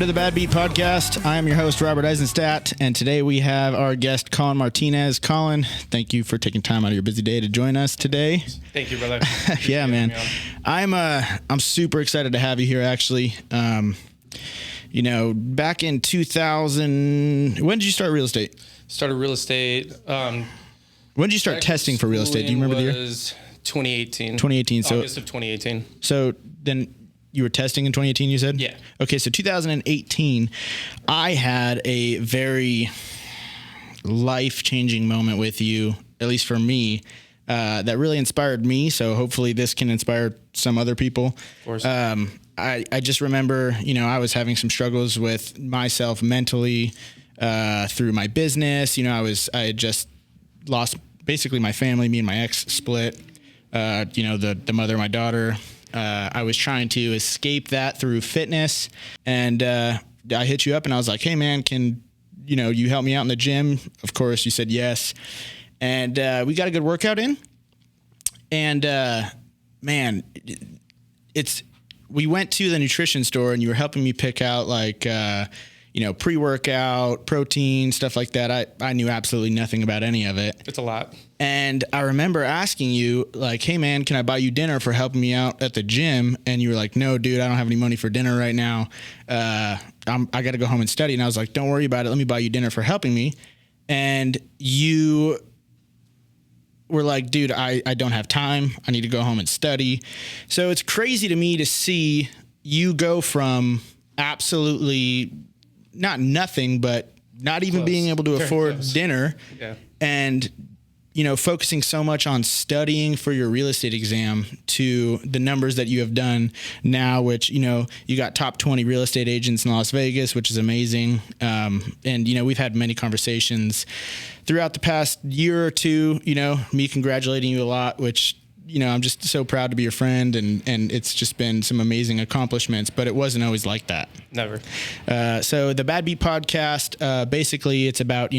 to the Bad Beat Podcast. I am your host, Robert Eisenstadt, and today we have our guest, Collin Martinez. Collin, thank you for taking time out of your busy day to join us today. Thank you, brother. Yeah, man. I'm super excited to have you here, actually. Back in 2000, when did you start real estate? Started real estate. When did you start testing for real estate? Do you remember the year? It was 2018. 2018. So August of 2018. So then you were testing in 2018, you said? Yeah. Okay, so 2018, I had a very life-changing moment with you, at least for me, that really inspired me. So hopefully this can inspire some other people. Of course. I just remember, I was having some struggles with myself mentally through my business. I had just lost basically my family. Me and my ex split. The mother of my daughter. I was trying to escape that through fitness, and I hit you up and I was like, hey man, can you help me out in the gym? Of course you said yes. And we got a good workout in, and man, we went to the nutrition store and you were helping me pick out like pre-workout, protein, stuff like that. I knew absolutely nothing about any of it. It's a lot. And I remember asking you, like, hey, man, can I buy you dinner for helping me out at the gym? And you were like, no, dude, I don't have any money for dinner right now. I got to go home and study. And I was like, don't worry about it. Let me buy you dinner for helping me. And you were like, dude, I don't have time. I need to go home and study. So it's crazy to me to see you go from absolutely not nothing, but not even being able to afford dinner. Yeah. And focusing so much on studying for your real estate exam to the numbers that you have done now, which, you got top 20 real estate agents in Las Vegas, which is amazing. And, we've had many conversations throughout the past year or two, me congratulating you a lot, which, I'm just so proud to be your friend, and it's just been some amazing accomplishments, but it wasn't always like that. Never. So the Bad Beat Podcast, basically it's about,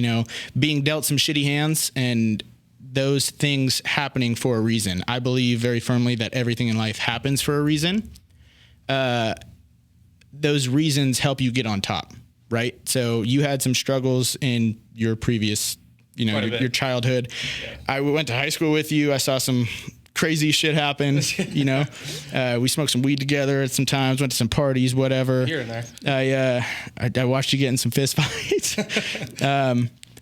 being dealt some shitty hands and those things happening for a reason. I believe very firmly that everything in life happens for a reason. Those reasons help you get on top, right? So you had some struggles in your previous, your childhood. Yeah. I went to high school with you. I saw some crazy shit happen. We smoked some weed together at some times, went to some parties, whatever. Here and there. I watched you get in some fist fights.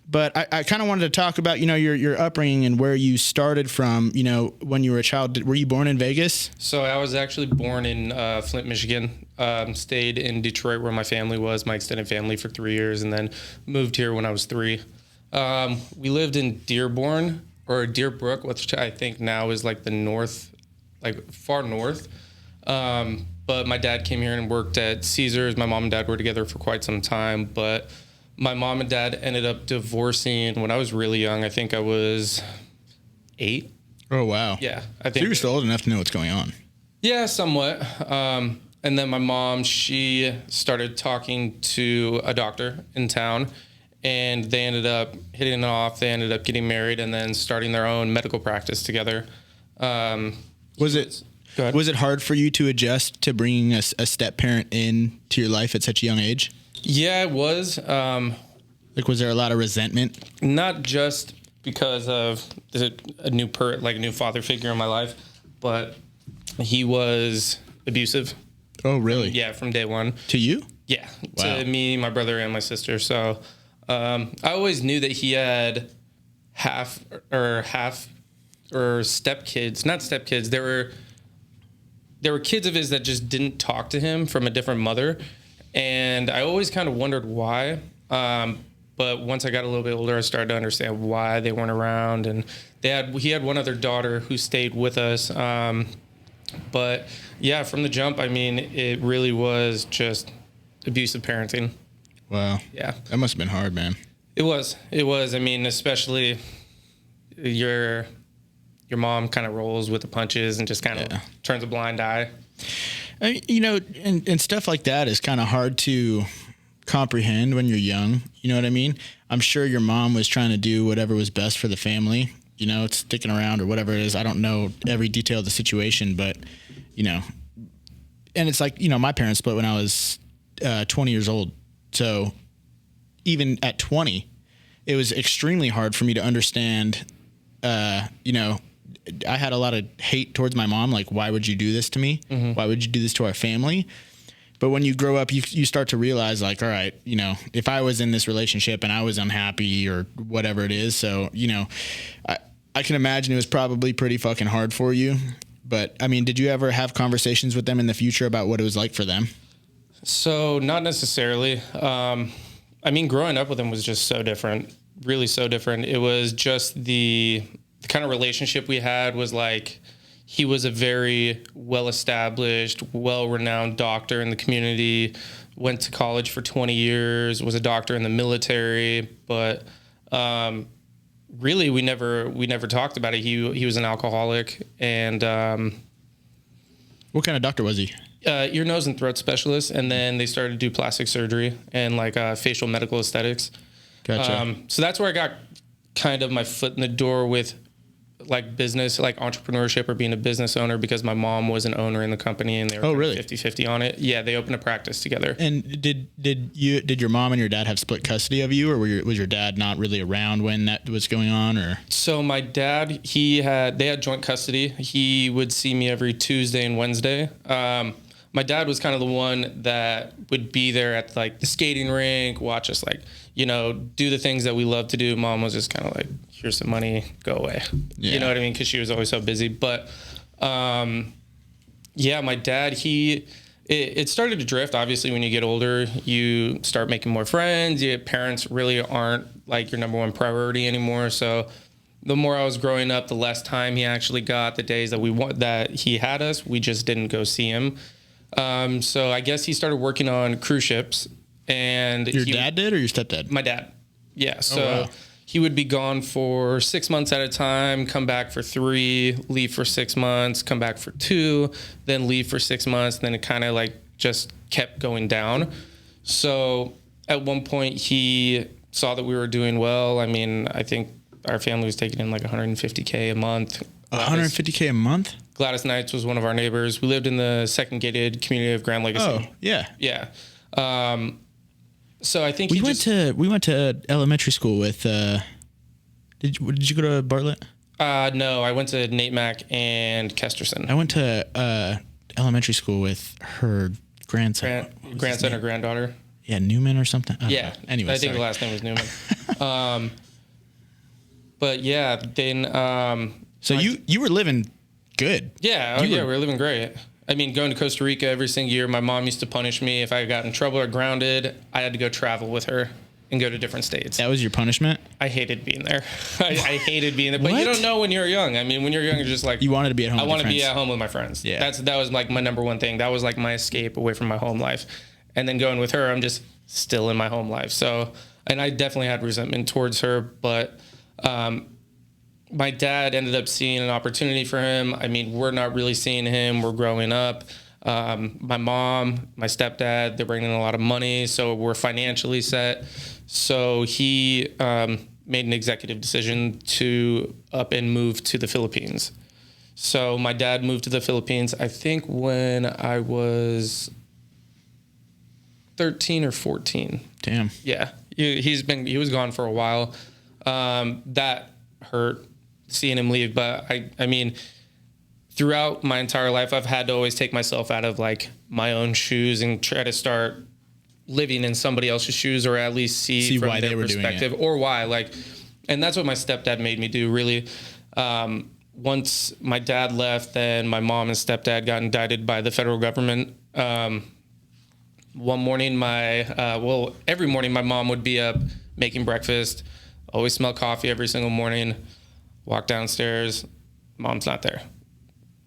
But I kind of wanted to talk about, your upbringing and where you started from, when you were a child. Were you born in Vegas? So I was actually born in Flint, Michigan. Stayed in Detroit where my family was, my extended family, for 3 years, and then moved here when I was 3. We lived in Dearborn, or Deerbrook, which I think now is like the north, like far north. But my dad came here and worked at Caesars. My mom and dad were together for quite some time, but my mom and dad ended up divorcing when I was really young. I think I was 8. Oh, wow. Yeah. I think so you were still old enough to know what's going on. Yeah, somewhat. And then my mom, she started talking to a doctor in town, and they ended up hitting it off. They ended up getting married and then starting their own medical practice together. Was it hard for you to adjust to bringing a step parent into your life at such a young age? Yeah, it was. Was there a lot of resentment? Not just because of a new father figure in my life, but he was abusive. Oh, really? Yeah, from day one. To you? Yeah, wow. To me, my brother, and my sister. So I always knew that he had half or stepkids. Not stepkids. There were kids of his that just didn't talk to him from a different mother. And I always kind of wondered why. But once I got a little bit older, I started to understand why they weren't around. And he had one other daughter who stayed with us. But yeah, from the jump, I mean, it really was just abusive parenting. Wow. Yeah. That must have been hard, man. It was. I mean, especially your mom kind of rolls with the punches and just kind of turns a blind eye. And stuff like that is kind of hard to comprehend when you're young. You know what I mean? I'm sure your mom was trying to do whatever was best for the family, sticking around or whatever it is. I don't know every detail of the situation, but, and it's like, my parents split when I was 20 years old. So even at 20, it was extremely hard for me to understand, you know, I had a lot of hate towards my mom. Like, why would you do this to me? Mm-hmm. Why would you do this to our family? But when you grow up, you start to realize, like, all right, you know, if I was in this relationship and I was unhappy or whatever it is, so, you know, I can imagine it was probably pretty fucking hard for you. But, I mean, did you ever have conversations with them in the future about what it was like for them? So, not necessarily. I mean, growing up with him was just so different, really so different. It was just the kind of relationship we had was like, he was a very well-established, well-renowned doctor in the community, went to college for 20 years, was a doctor in the military, but really we never talked about it. He was an alcoholic, and what kind of doctor was he? Ear, nose, and throat specialist, and then they started to do plastic surgery and like facial medical aesthetics. Gotcha. So that's where I got kind of my foot in the door with like business, like entrepreneurship or being a business owner, because my mom was an owner in the company and they were really 50-50 on it. Yeah. They opened a practice together. And did your mom and your dad have split custody of you, or was your dad not really around when that was going on? Or so my dad, they had joint custody. He would see me every Tuesday and Wednesday. My dad was kind of the one that would be there at like the skating rink, watch us like, you know, do the things that we love to do. Mom was just kind of like, here's some money, go away. Yeah. You know what I mean? Because she was always so busy. But yeah, my dad, it started to drift. Obviously, when you get older, you start making more friends. Your parents really aren't like your number one priority anymore. So the more I was growing up, the less time he actually got. The days that he had us, we just didn't go see him. So I guess he started working on cruise ships. And your dad did, or your stepdad? My dad. Yeah. So he would be gone for 6 months at a time, come back for 3, leave for 6 months, come back for 2, then leave for 6 months. Then it kind of like just kept going down. So at one point he saw that we were doing well. I mean, I think our family was taking in like $150K a month. $150K a month? Gladys Knights was one of our neighbors. We lived in the second gated community of Grand Legacy. Oh, yeah. Yeah. So I think we went to elementary school with. Did you go to Bartlett? No, I went to Nate Mack and Kesterson. I went to elementary school with her grandson. Grandson or granddaughter? Yeah, Newman or something. Yeah. Anyway, I think the last name was Newman. But yeah, then. So you were living good. Yeah. We were living great. I mean, going to Costa Rica every single year, my mom used to punish me if I got in trouble or grounded. I had to go travel with her and go to different states. That was your punishment? I hated being there. I hated being there. But you don't know when you're young. I mean, when you're young, you're just like... You wanted to be at home with your friends. I want to be at home with my friends. Yeah. That was like my number one thing. That was like my escape away from my home life. And then going with her, I'm just still in my home life. So, and I definitely had resentment towards her. But my dad ended up seeing an opportunity for him. I mean, we're not really seeing him. We're growing up. My mom, my stepdad, they're bringing in a lot of money, so we're financially set. So he made an executive decision to up and move to the Philippines. So my dad moved to the Philippines, I think when I was 13 or 14. Damn. Yeah. He was gone for a while. That hurt, seeing him leave. But I mean, throughout my entire life, I've had to always take myself out of like my own shoes and try to start living in somebody else's shoes, or at least see from why their they were perspective, doing it. Or why. Like, and that's what my stepdad made me do, really. Once my dad left, then my mom and stepdad got indicted by the federal government. One morning, every morning my mom would be up making breakfast, always smell coffee every single morning, walk downstairs, mom's not there.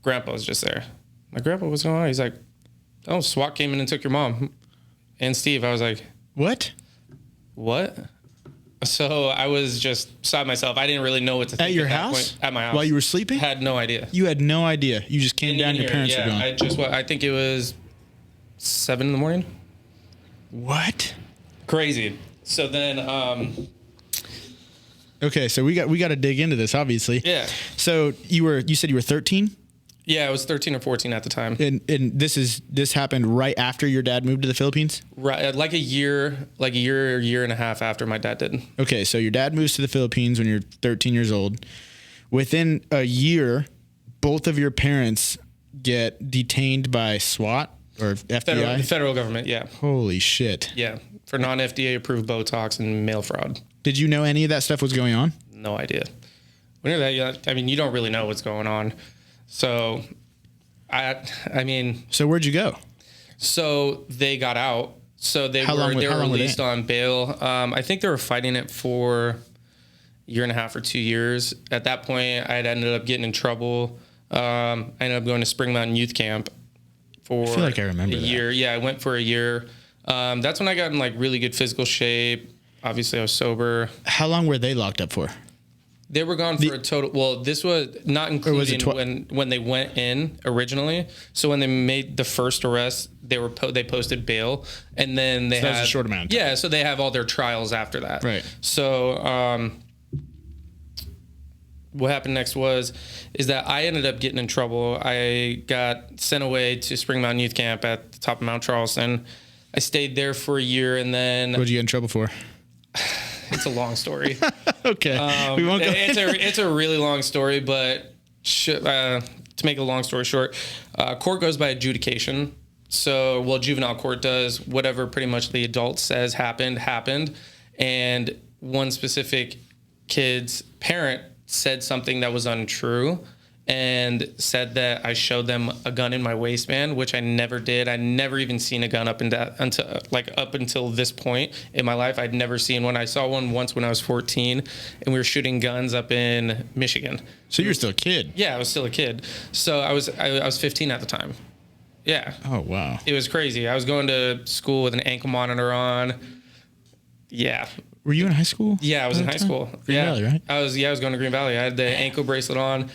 Grandpa was just there. My grandpa, what's going on? He's like, oh, SWAT came in and took your mom and Steve. I was like, what? So I was just beside myself. I didn't really know what to think. At your house? At my house. While you were sleeping? Had no idea. You had no idea. You just came down, your parents were gone. I think it was 7 a.m. What? Crazy. So then, okay, so we got to dig into this, obviously. Yeah. So you said you were 13? Yeah, I was 13 or 14 at the time. And this happened right after your dad moved to the Philippines? Right, like a year and a half after my dad did. Okay, so your dad moves to the Philippines when you're 13 years old. Within a year, both of your parents get detained by SWAT or FBI? Federal government, yeah. Holy shit. Yeah, for non-FDA approved Botox and mail fraud. Did you know any of that stuff was going on? No idea. When you're that young, I mean, you don't really know what's going on. So, So where'd you go? So they got out. So they were released on bail. I think they were fighting it for a year and a half or 2 years. At that point, I had ended up getting in trouble. I ended up going to Spring Mountain Youth Camp for I feel like I remember a year. Yeah, I went for a year. That's when I got in like really good physical shape. Obviously, I was sober. How long were they locked up for? They were gone for a total. Well, this was not including when they went in originally. So when they made the first arrest, they posted bail, and then they had that was a short amount of time. Yeah, so they have all their trials after that. Right. So what happened next is that I ended up getting in trouble. I got sent away to Spring Mountain Youth Camp at the top of Mount Charleston. I stayed there for a year, and then What did you get in trouble for? It's a long story. Okay. We won't go. It's a really long story, but to make a long story short, court goes by adjudication. So, juvenile court does whatever pretty much the adult says happened. And one specific kid's parent said something that was untrue and said that I showed them a gun in my waistband, which I never did. I'd never even seen a gun up until this point in my life. I'd never seen one. I saw one once when I was 14, and we were shooting guns up in Michigan. So you were still a kid? Yeah, I was still a kid. So I was 15 at the time. Yeah. Oh, wow. It was crazy. I was going to school with an ankle monitor on. Yeah. Were you in high school? Yeah, I was in high school. Green Valley, right? I was going to Green Valley. I had the ankle bracelet on.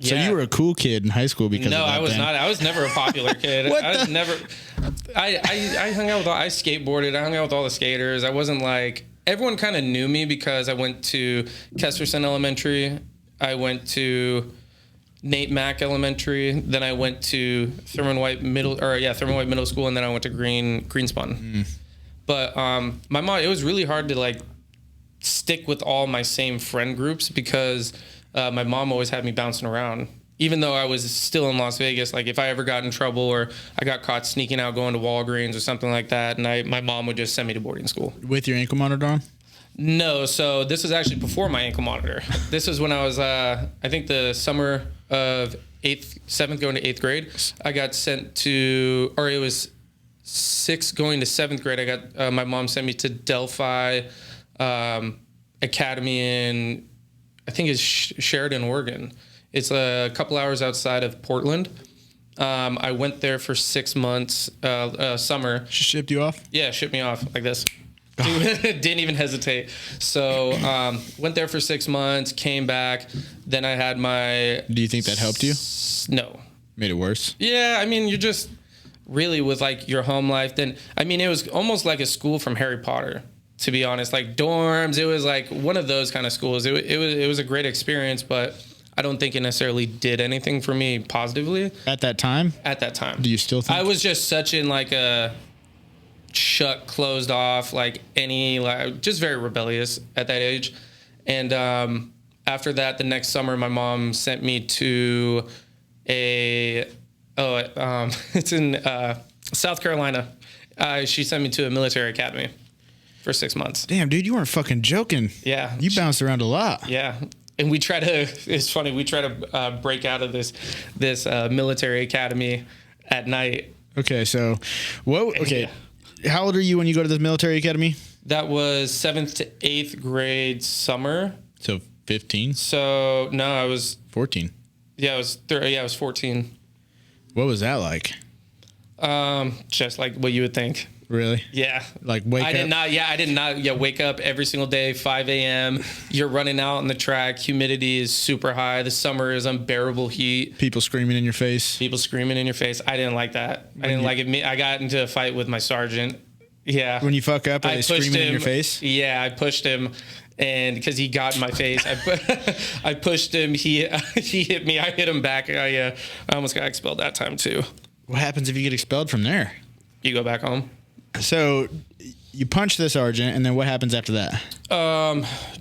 So you were a cool kid in high school because of that? No, I was not. I was never a popular kid. I hung out with I skateboarded. I hung out with all the skaters. I wasn't like, everyone kind of knew me because I went to Kesterson Elementary. I went to Nate Mack Elementary. Then I went to Thurman White Middle School, and then I went to Greenspun. But my mom, it was really hard to like stick with all my same friend groups because my mom always had me bouncing around. Even though I was still in Las Vegas, like if I ever got in trouble or I got caught sneaking out going to Walgreens or something like that, and my mom would just send me to boarding school. With your ankle monitor on? No, so this was actually before my ankle monitor. This was when I was, I think the summer of 7th going to 8th grade. I got sent to, or it was 6th going to 7th grade. I got, my mom sent me to Delphi Academy in, I think it's Sheridan, Oregon. It's a couple hours outside of Portland. I went there for 6 months, summer. She shipped you off? Yeah, shipped me off like this. Didn't even hesitate. So went there for 6 months, came back. Then I had my... Do you think that helped you? No. Made it worse? Yeah, I mean, you're just really with like your home life. Then, I mean, it was almost like a school from Harry Potter, to be honest. Like dorms, it was like one of those kind of schools. It was a great experience, but I don't think it necessarily did anything for me positively. At that time? At that time. Do you still think? I was just such in like a shut, closed off, like just very rebellious at that age. And after that, the next summer, my mom sent me to it's in South Carolina. She sent me to a military academy for 6 months. Damn, dude, you weren't fucking joking. Yeah. You bounced around a lot. Yeah. And it's funny, we try to break out of this military academy at night. Okay, so Yeah. How old are you when you go to the military academy? That was 7th to 8th grade summer. So 15? So no, I was 14. Yeah, I was 14. What was that like? Just like what you would think. Really? Yeah. Like wake up? I did not wake up every single day, 5 a.m. You're running out on the track. Humidity is super high. The summer is unbearable heat. People screaming in your face. I didn't like that. I didn't like it. I got into a fight with my sergeant. Yeah. When you fuck up, are they screaming in your face? Yeah, I pushed him And because he got in my face, I pushed him. He hit me. I hit him back. I almost got expelled that time too. What happens if you get expelled from there? You go back home. So you punch the sergeant, and then what happens after that?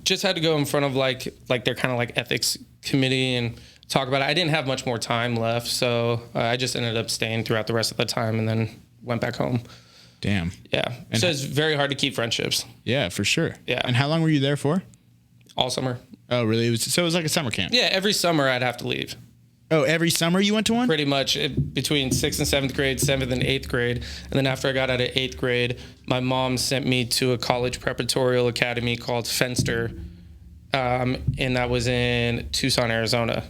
Just had to go in front of like their kind of like ethics committee and talk about it. I didn't have much more time left, so I just ended up staying throughout the rest of the time and then went back home. Damn. Yeah. And so it's very hard to keep friendships. Yeah, for sure. Yeah. And how long were you there for? All summer. Oh, really? So it was like a summer camp? Yeah, every summer I'd have to leave. Oh, every summer you went to one? Pretty much between 6th and 7th grade, 7th and 8th grade. And then after I got out of 8th grade, my mom sent me to a college preparatory academy called Fenster. And that was in Tucson, Arizona,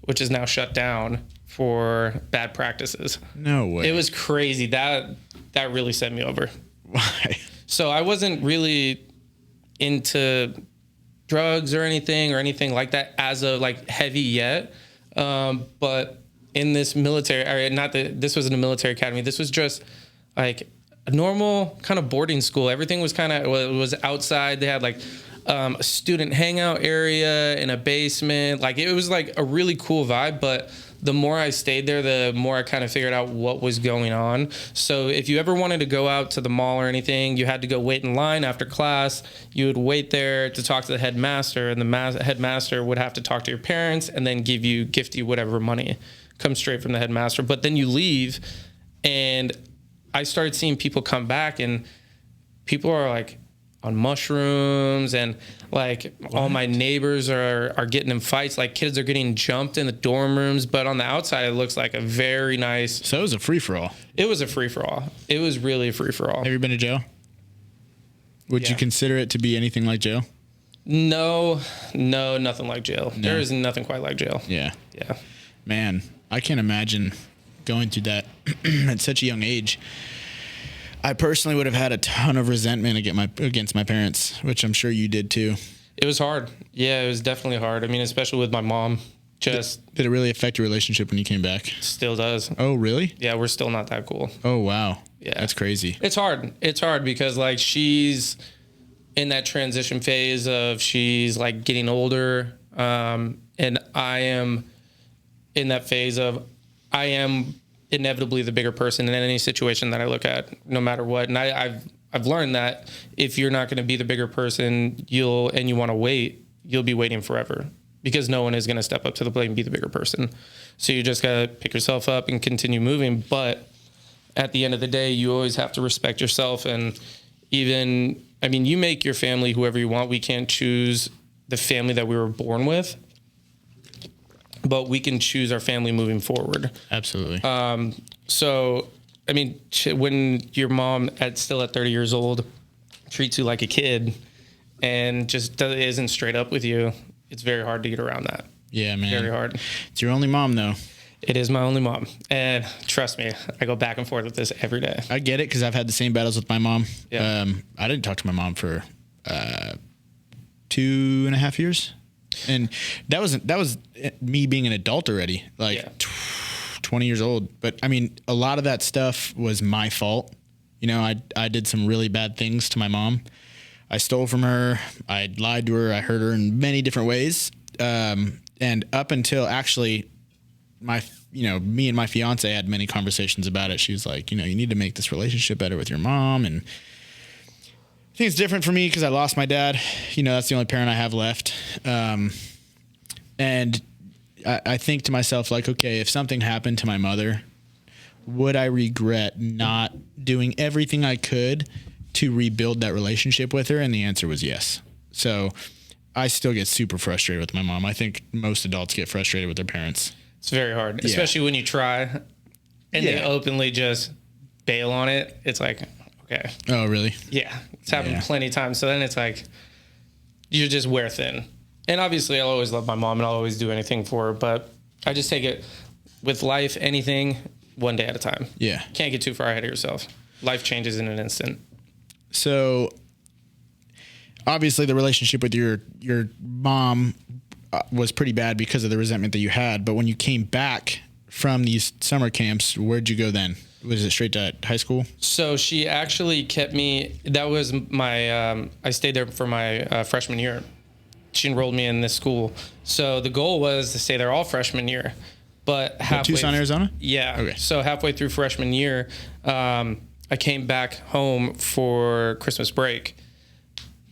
which is now shut down for bad practices. No way. It was crazy. That really sent me over. Why? So I wasn't really into drugs or anything like that as a like heavy yet. But in this military area, not that this wasn't a military academy, this was just like a normal kind of boarding school. Everything was was outside. They had like a student hangout area in a basement. Like it was like a really cool vibe, but the more I stayed there, the more I kind of figured out what was going on. So if you ever wanted to go out to the mall or anything, you had to go wait in line after class. You would wait there to talk to the headmaster, and the headmaster would have to talk to your parents and then gift you whatever money comes straight from the headmaster. But then you leave, and I started seeing people come back, and people are like on mushrooms, and like all my neighbors are getting in fights. Like kids are getting jumped in the dorm rooms, but on the outside it looks like a very nice. So it was a free for all. It was a free for all. It was really a free for all. Have you been to jail? Would you consider it to be anything like jail? No, nothing like jail. No. There is nothing quite like jail. Yeah. Yeah. Man, I can't imagine going through that at such a young age. I personally would have had a ton of resentment against my parents, which I'm sure you did too. It was hard. Yeah, it was definitely hard. I mean, especially with my mom. Did it really affect your relationship when you came back? Still does. Oh, really? Yeah, we're still not that cool. Oh, wow. Yeah. That's crazy. It's hard. It's hard because like she's in that transition phase of she's like getting older. And I am in that phase of I am inevitably the bigger person in any situation that I look at, no matter what. And I've learned that if you're not going to be the bigger person, you want to wait, you'll be waiting forever because no one is going to step up to the plate and be the bigger person. So you just got to pick yourself up and continue moving. But at the end of the day, you always have to respect yourself. And you make your family whoever you want. We can't choose the family that we were born with, but we can choose our family moving forward. Absolutely. So, I mean, when your mom still at 30 years old treats you like a kid and just isn't straight up with you, it's very hard to get around that. Yeah, man. Very hard. It's your only mom, though. It is my only mom. And trust me, I go back and forth with this every day. I get it because I've had the same battles with my mom. Yeah. I didn't talk to my mom for 2.5 years. And that was me being an adult already, like 20 years old. But I mean, a lot of that stuff was my fault. You know, I did some really bad things to my mom. I stole from her. I lied to her. I hurt her in many different ways. And up until actually me and my fiance had many conversations about it. She was like, you need to make this relationship better with your mom. And I think it's different for me because I lost my dad. That's the only parent I have left. And I think to myself, like, okay, if something happened to my mother, would I regret not doing everything I could to rebuild that relationship with her? And the answer was yes. So I still get super frustrated with my mom. I think most adults get frustrated with their parents. It's very hard, especially when you try and they openly just bail on it. It's like, okay. Oh, really? Yeah. It's happened plenty of times. So then it's like, you just wear thin. And obviously I'll always love my mom and I'll always do anything for her, but I just take it with life, anything, one day at a time. Yeah. Can't get too far ahead of yourself. Life changes in an instant. So obviously the relationship with your mom was pretty bad because of the resentment that you had. But when you came back from these summer camps, where'd you go then? Was it straight to high school? So she actually kept me. That was my. I stayed there for my freshman year. She enrolled me in this school. So the goal was to stay there all freshman year. But halfway, Tucson, Arizona? Yeah. Okay. So halfway through freshman year, I came back home for Christmas break.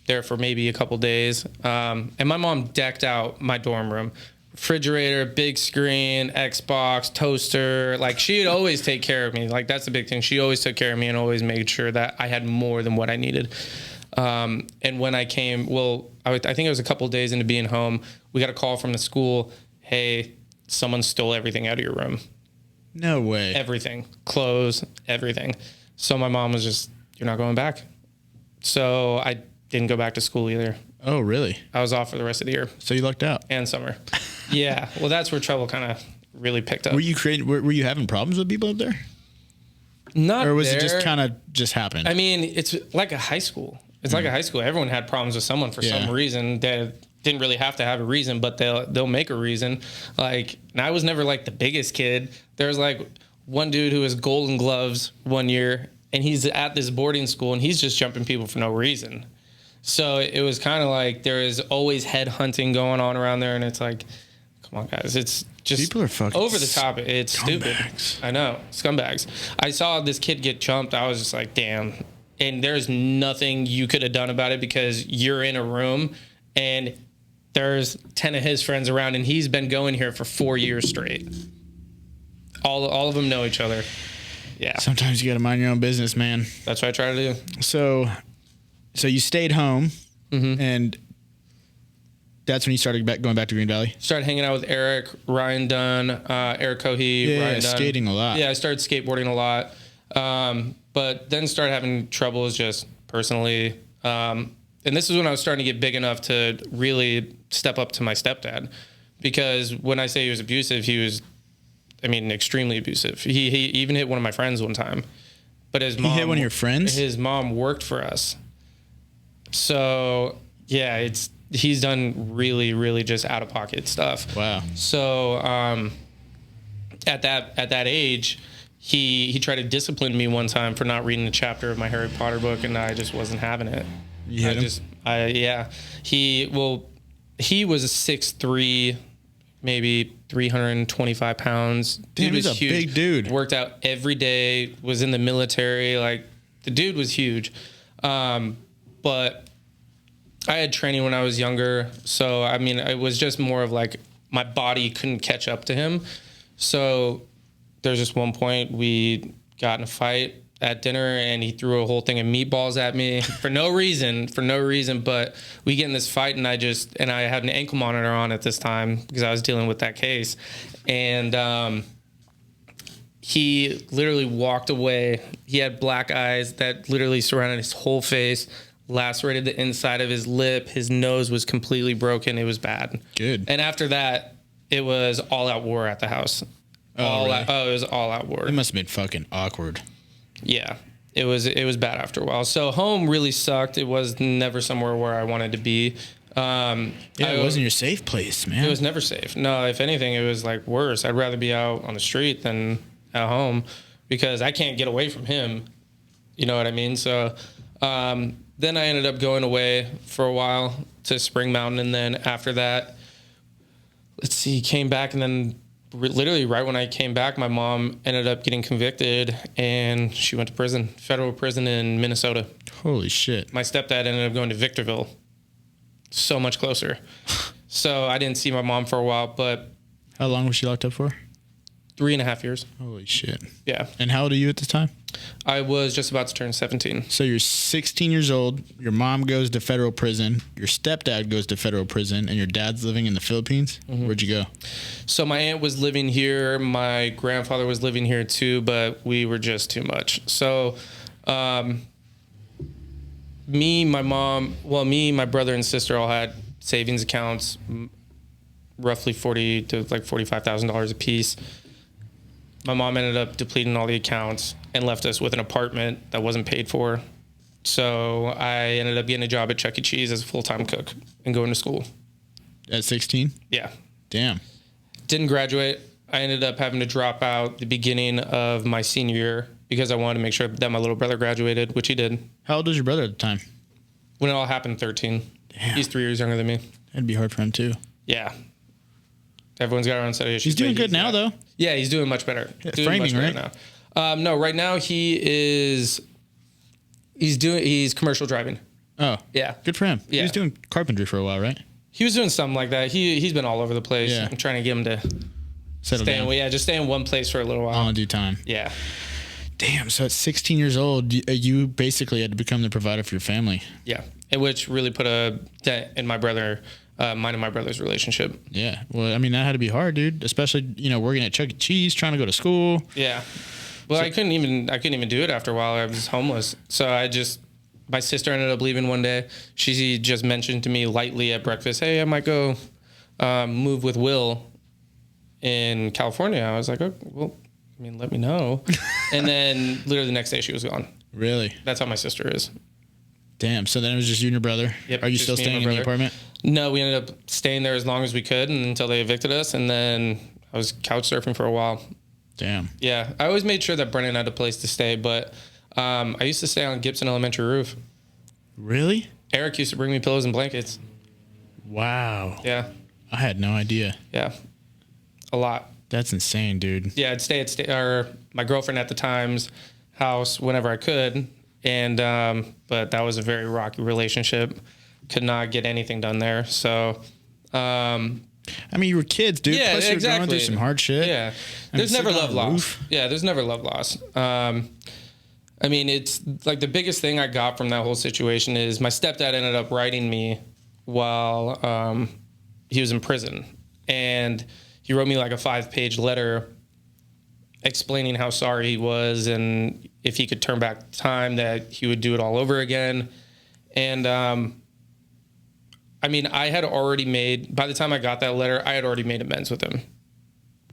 There for maybe a couple days. And my mom decked out my dorm room. Refrigerator, big screen, Xbox, toaster. Like, she'd always take care of me. Like, that's the big thing. She always took care of me and always made sure that I had more than what I needed. And when I came, I think it was a couple days into being home, we got a call from the school. Hey, someone stole everything out of your room. No way. Everything. Clothes, everything. So my mom was just, you're not going back. So I didn't go back to school either. Oh, really? I was off for the rest of the year. So you lucked out. And summer. Yeah. Well, that's where trouble kind of really picked up. Were you having problems with people up there? Not Or was there. it just kind of just happened? I mean, it's like a high school. It's like a high school. Everyone had problems with someone for some reason. They didn't really have to have a reason, but they'll make a reason. Like, and I was never like the biggest kid. There was like one dude who was Golden Gloves one year, and he's at this boarding school, and he's just jumping people for no reason. So it was kind of like there is always head hunting going on around there, and it's like, come on, guys, it's just people are fucking over the top. It's scumbags. stupid. I know, scumbags. I saw this kid get jumped. I was just like, damn. And there's nothing you could have done about it because you're in a room and there's 10 of his friends around, and he's been going here for 4 years straight. All of them know each other. Yeah. Sometimes you got to mind your own business, man. That's what I try to do. So you stayed home, and that's when you started going back to Green Valley? Started hanging out with Eric, Ryan Dunn, Eric Cohey, Ryan Dunn. Skating a lot. Yeah, I started skateboarding a lot. But then started having troubles just personally. And this is when I was starting to get big enough to really step up to my stepdad. Because when I say he was abusive, he was, extremely abusive. He even hit one of my friends one time. But his mom... He hit one of your friends? His mom worked for us. So, yeah, he's done really, really just out-of-pocket stuff. Wow. So, at that age... He tried to discipline me one time for not reading a chapter of my Harry Potter book, and I just wasn't having it. You hit him? He was a 6'3", maybe 325 pounds. Damn, he's a huge. big dude. Worked out every day, was in the military. Like, the dude was huge. But I had training when I was younger. So, it was just more of like my body couldn't catch up to him. So there's just one point we got in a fight at dinner, and he threw a whole thing of meatballs at me for no reason, but we get in this fight, and I had an ankle monitor on at this time because I was dealing with that case. And he literally walked away. He had black eyes that literally surrounded his whole face, lacerated the inside of his lip. His nose was completely broken. It was bad. Good. And after that, it was all out war at the house. It was all out war. It must have been fucking awkward. Yeah, it was bad after a while. So home really sucked. It was never somewhere where I wanted to be. It wasn't your safe place, man. It was never safe. No, if anything, it was like worse. I'd rather be out on the street than at home because I can't get away from him. You know what I mean? So then I ended up going away for a while to Spring Mountain, and then after that, came back, and then literally right when I came back, my mom ended up getting convicted, and she went to prison, federal prison in Minnesota. Holy shit. My stepdad ended up going to Victorville. So much closer. So I didn't see my mom for a while, but... How long was she locked up for? 3.5 years. Holy shit. Yeah. And how old are you at this time? I was just about to turn 17. So you're 16 years old, your mom goes to federal prison, your stepdad goes to federal prison, and your dad's living in the Philippines? Mm-hmm. Where'd you go? So my aunt was living here, my grandfather was living here too, but we were just too much. So me, my brother and sister all had savings accounts, roughly $40,000 to like $45,000 a piece. My mom ended up depleting all the accounts and left us with an apartment that wasn't paid for. So I ended up getting a job at Chuck E. Cheese as a full-time cook and going to school. At 16? Yeah. Damn. Didn't graduate. I ended up having to drop out the beginning of my senior year because I wanted to make sure that my little brother graduated, which he did. How old was your brother at the time? When it all happened, 13. Damn. He's 3 years younger than me. That'd be hard for him too. Yeah. Everyone's got their own set of issues. He's doing good now, though. Yeah, he's doing much better. Yeah, doing framing, much better now. No, right now he's commercial driving. Oh, Yeah. good for him. Yeah. He was doing carpentry for a while, right? He was doing something like that. He's been all over the place. Yeah. I'm trying to get him to Settle down. just stay in one place for a little while. All in due time. Yeah. Damn. So at 16 years old, you basically had to become the provider for your family. Yeah. And which really put a dent in mine and my brother's relationship. Yeah. Well, I mean, that had to be hard, dude. Especially, working at Chuck E. Cheese, trying to go to school. Yeah. Well, I couldn't even do it after a while. I was homeless. So my sister ended up leaving one day. She just mentioned to me lightly at breakfast, hey, I might go move with Will in California. I was like, oh, well, I mean, let me know. And then literally the next day she was gone. Really? That's how my sister is. Damn. So then it was just you and your brother. Yep, Are you just still me and staying my in the brother. apartment? No, we ended up staying there as long as we could until they evicted us. And then I was couch surfing for a while. Damn. Yeah. I always made sure that Brennan had a place to stay, but I used to stay on Gibson Elementary roof. Really? Eric used to bring me pillows and blankets. Wow. Yeah. I had no idea. Yeah. A lot. That's insane, dude. Yeah, I'd stay at my girlfriend at the time's house whenever I could. And, but that was a very rocky relationship. Could not get anything done there. So, I mean, you were kids, dude. Yeah, Plus, you were going through some hard shit. Yeah. And There's never sitting on love a lost. roof. Yeah, there's never love lost. I mean, it's like the biggest thing I got from that whole situation is my stepdad ended up writing me while he was in prison. And he wrote me like a 5-page letter explaining how sorry he was and if he could turn back time that he would do it all over again. And I mean, by the time I got that letter, I had already made amends with him.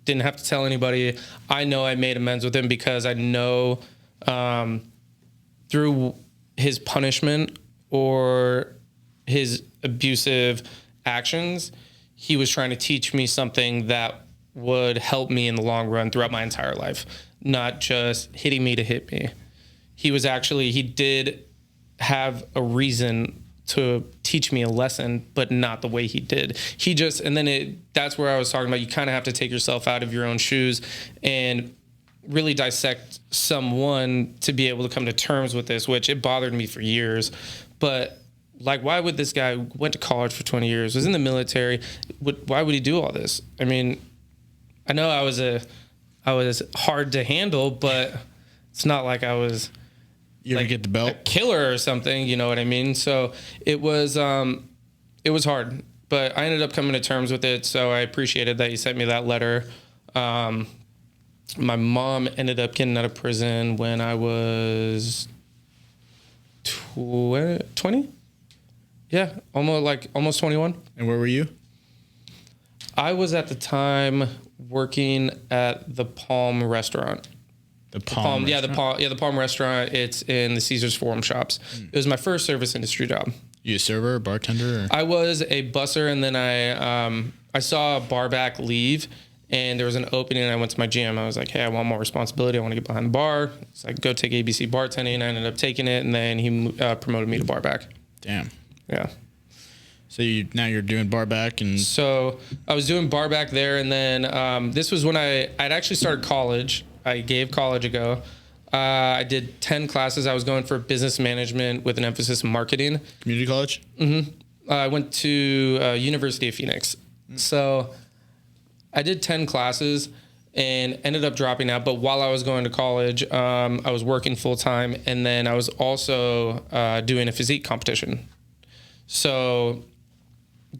Didn't have to tell anybody. I know I made amends with him because I know through his punishment or his abusive actions, he was trying to teach me something that would help me in the long run throughout my entire life, not just hitting me to hit me. He did have a reason to teach me a lesson, but not the way he did. That's where I was talking about. You kind of have to take yourself out of your own shoes and really dissect someone to be able to come to terms with this, which it bothered me for years. But like, why would this guy went to college for 20 years, was in the military? Why would he do all this? I mean, I know I was hard to handle, but it's not like I was You ever get the a belt? killer or something, you know what I mean? So it was hard, but I ended up coming to terms with it. So I appreciated that he sent me that letter. My mom ended up getting out of prison when I was 20. Yeah, almost 21. And where were you? I was at the time working at the Palm Restaurant. The Palm. Yeah, the Palm Restaurant. It's in the Caesars Forum Shops. It was my first service industry job. You a server, bartender? Or? I was a busser, and then I saw a barback leave, and there was an opening. And I went to my GM. I was like, "Hey, I want more responsibility. I want to get behind the bar." It's like, "Go take ABC bartending." I ended up taking it, and then he promoted me to barback. Damn. Yeah. So now you're doing barback and. So I was doing barback there, and then this was when I'd actually started college. I gave college a go. I did 10 classes. I was going for business management with an emphasis in marketing. Community college? Mm-hmm. I went to University of Phoenix. So I did 10 classes and ended up dropping out. But while I was going to college, I was working full time. And then I was also doing a physique competition. So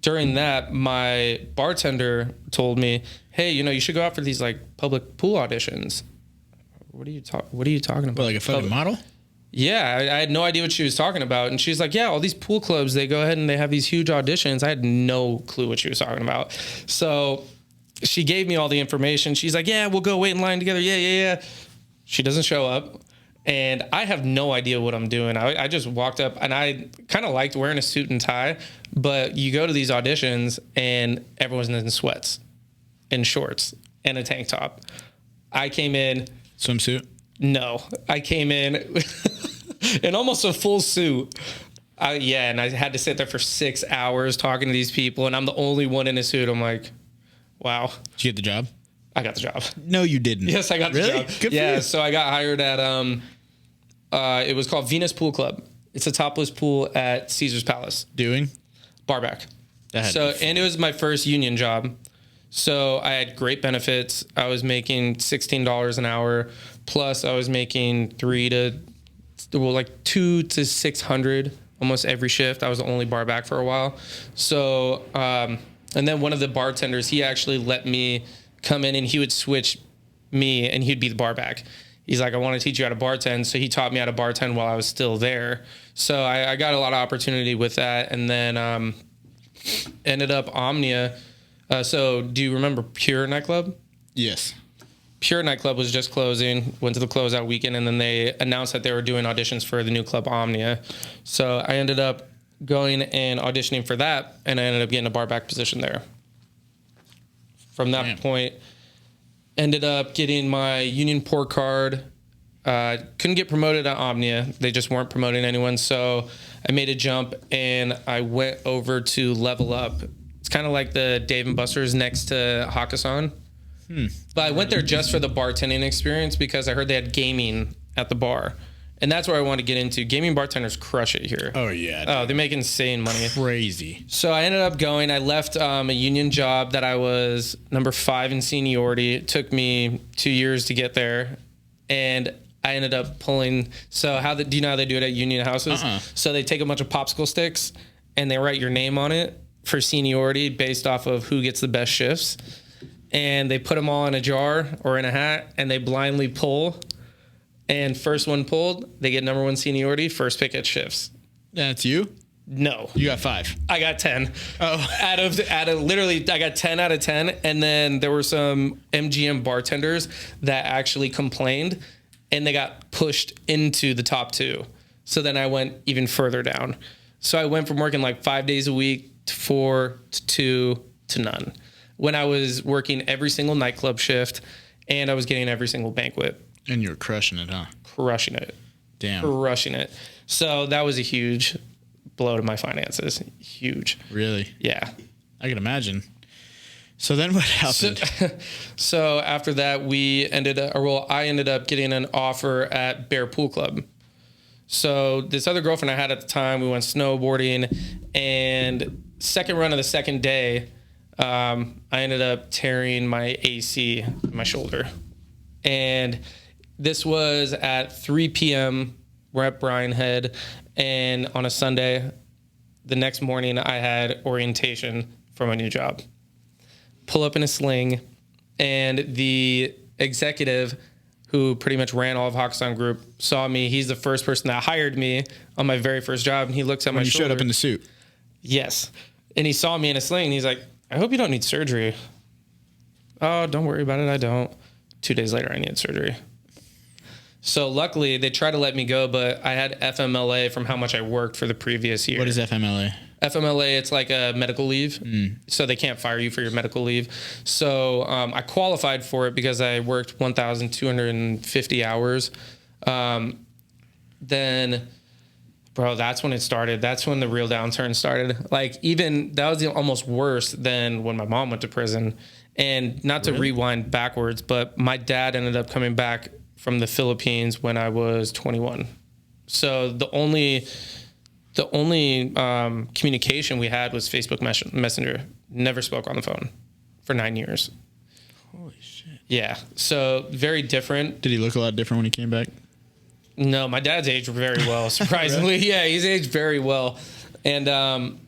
during that, my bartender told me, "Hey, you should go out for these like public pool auditions." What are you talking about? What, like a fucking model? Yeah, I had no idea what she was talking about. And she's like, "Yeah, all these pool clubs, they go ahead and they have these huge auditions." I had no clue what she was talking about. So she gave me all the information. She's like, "Yeah, we'll go wait in line together." Yeah. She doesn't show up. And I have no idea what I'm doing. I just walked up, and I kind of liked wearing a suit and tie. But you go to these auditions, and everyone's in sweats and shorts and a tank top. I came in. Swimsuit? No, I came in in almost a full suit. And I had to sit there for 6 hours talking to these people, and I'm the only one in a suit. I'm like, wow. Did you get the job? I got the job. No, you didn't. Yes, I got the job. Good for you. So I got hired at, it was called Venus Pool Club. It's a topless pool at Caesar's Palace. Doing? Barback. And it was my first union job. So I had great benefits. I was making $16 an hour. Plus I was making $200 to $600 almost every shift. I was the only barback for a while. So, and then one of the bartenders, he actually let me come in and he would switch me and he'd be the barback. He's like, I want to teach you how to bartend. So he taught me how to bartend while I was still there. So I got a lot of opportunity with that. And then ended up Omnia. So do you remember Pure Nightclub? Yes. Pure Nightclub was just closing, went to the closeout weekend, and then they announced that they were doing auditions for the new club Omnia. So I ended up going and auditioning for that, and I ended up getting a barback position there. From that point, ended up getting my union port card. Couldn't get promoted at Omnia. They just weren't promoting anyone. So I made a jump and I went over to Level Up. It's kind of like the Dave & Buster's next to Hakkasan. But I went there just for the bartending experience because I heard they had gaming at the bar. And that's where I wanted to get into. Gaming bartenders crush it here. Oh, yeah. Oh, they make insane money. Crazy. So I ended up going. I left a union job that I was number 5 in seniority. It took me 2 years to get there. And I ended up pulling. So do you know how they do it at union houses? So they take a bunch of popsicle sticks and they write your name on it for seniority based off of who gets the best shifts. And they put them all in a jar or in a hat and they blindly pull. And first one pulled, they get number 1 seniority, first pick at shifts. That's you? No. You got 5. I got 10. Oh. Out of literally, I got 10 out of 10. And then there were some MGM bartenders that actually complained and they got pushed into the top 2. So then I went even further down. So I went from working like 5 days a week to 4 to 2 to none. When I was working every single nightclub shift and I was getting every single banquet. And you're crushing it, huh? Crushing it. Damn. Crushing it. So that was a huge blow to my finances. Huge. Really? Yeah. I can imagine. So then what happened? So after that, I ended up getting an offer at Bear Pool Club. So this other girlfriend I had at the time, we went snowboarding, and second run of the second day, I ended up tearing my AC in my shoulder. And this was at 3 p.m. We're at Bryan Head. And on a Sunday, the next morning, I had orientation for my new job. Pull up in a sling. And the executive who pretty much ran all of Hakkasan Group saw me. He's the first person that hired me on my very first job. And he looks at my shoulder. You showed up in the suit? Yes. And he saw me in a sling. And he's like, I hope you don't need surgery. Oh, don't worry about it. I don't. 2 days later, I needed surgery. So luckily, they tried to let me go, but I had FMLA from how much I worked for the previous year. What is FMLA? FMLA, it's like a medical leave. So they can't fire you for your medical leave. So I qualified for it because I worked 1,250 hours. Then, bro, that's when it started. That's when the real downturn started. Like, even that was almost worse than when my mom went to prison. And not to rewind backwards, but my dad ended up coming back from the Philippines when I was 21. So the only communication we had was Facebook Messenger. Never spoke on the phone for 9 years. Holy shit. Yeah. So very different. Did he look a lot different when he came back? No, my dad's aged very well, surprisingly. Really? Yeah, he's aged very well. And